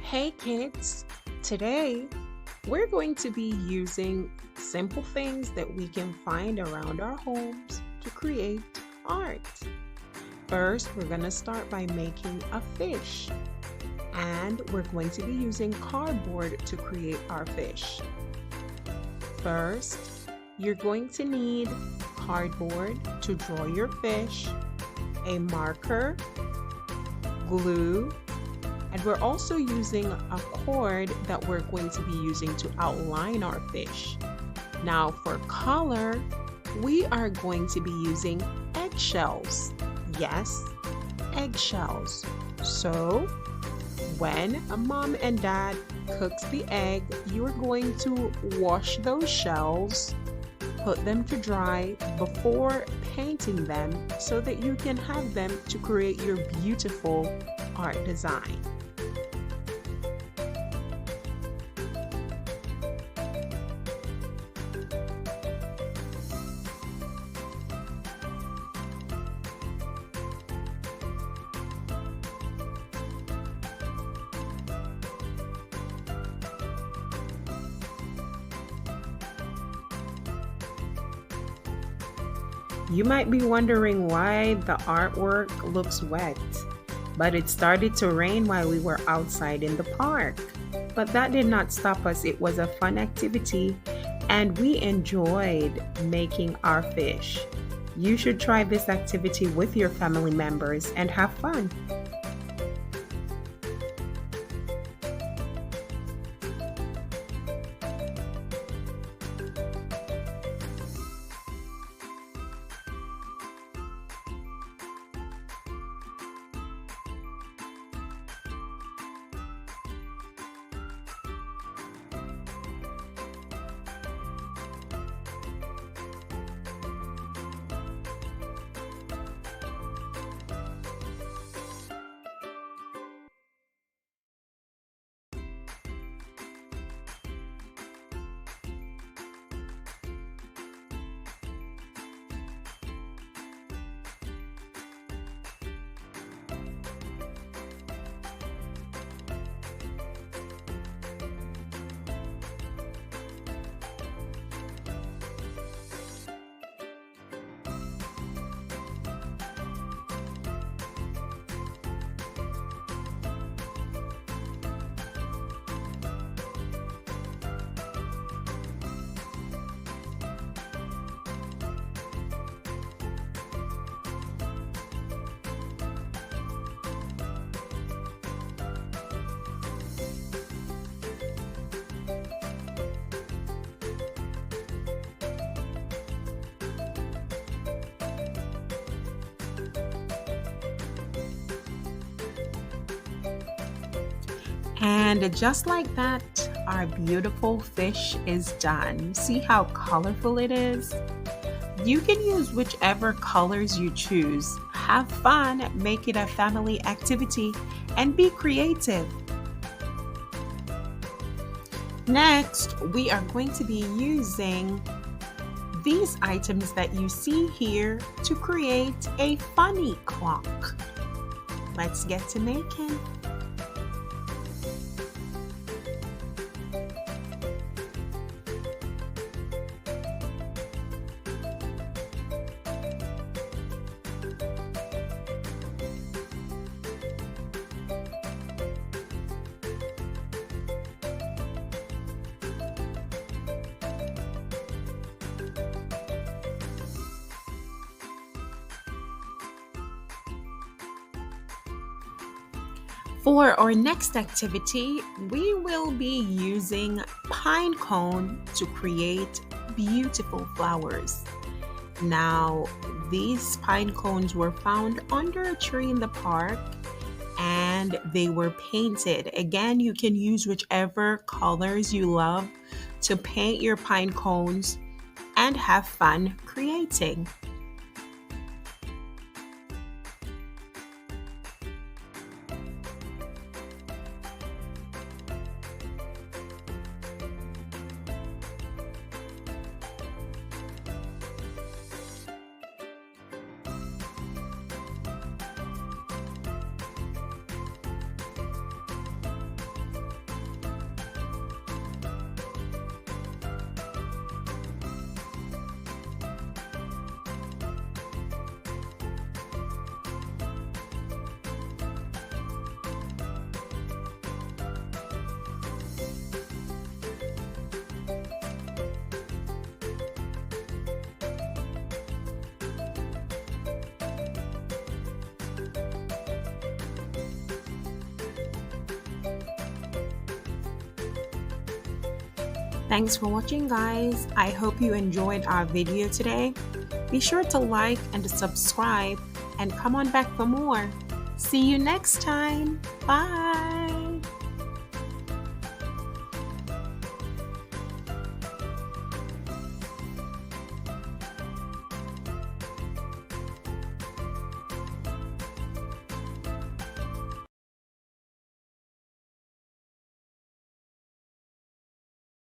Hey kids, today we're going to be using simple things that we can find around our homes to create art. First, we're going to start by making a fish, and we're going to be using cardboard to create our fish. First, you're going to need cardboard to draw your fish, a marker, glue, and we're also using a cord that we're going to be using to outline our fish. Now for color, we are going to be using eggshells. Yes, eggshells. So when a mom and dad cooks the egg, you are going to wash those shells, put them to dry before painting them so that you can have them to create your beautiful art design. You might be wondering why the artwork looks wet, but it started to rain while we were outside in the park. But that did not stop us. It was a fun activity and we enjoyed making our fish. You should try this activity with your family members and have fun. And just like that, our beautiful fish is done. See how colorful it is? You can use whichever colors you choose. Have fun, make it a family activity, and be creative. Next, we are going to be using these items that you see here to create a funny clock. Let's get to making. For our next activity, we will be using pine cone to create beautiful flowers. Now, these pine cones were found under a tree in the park and they were painted. Again, you can use whichever colors you love to paint your pine cones and have fun creating. Thanks for watching, guys. I hope you enjoyed our video today. Be sure to like and to subscribe and come on back for more. See you next time. Bye.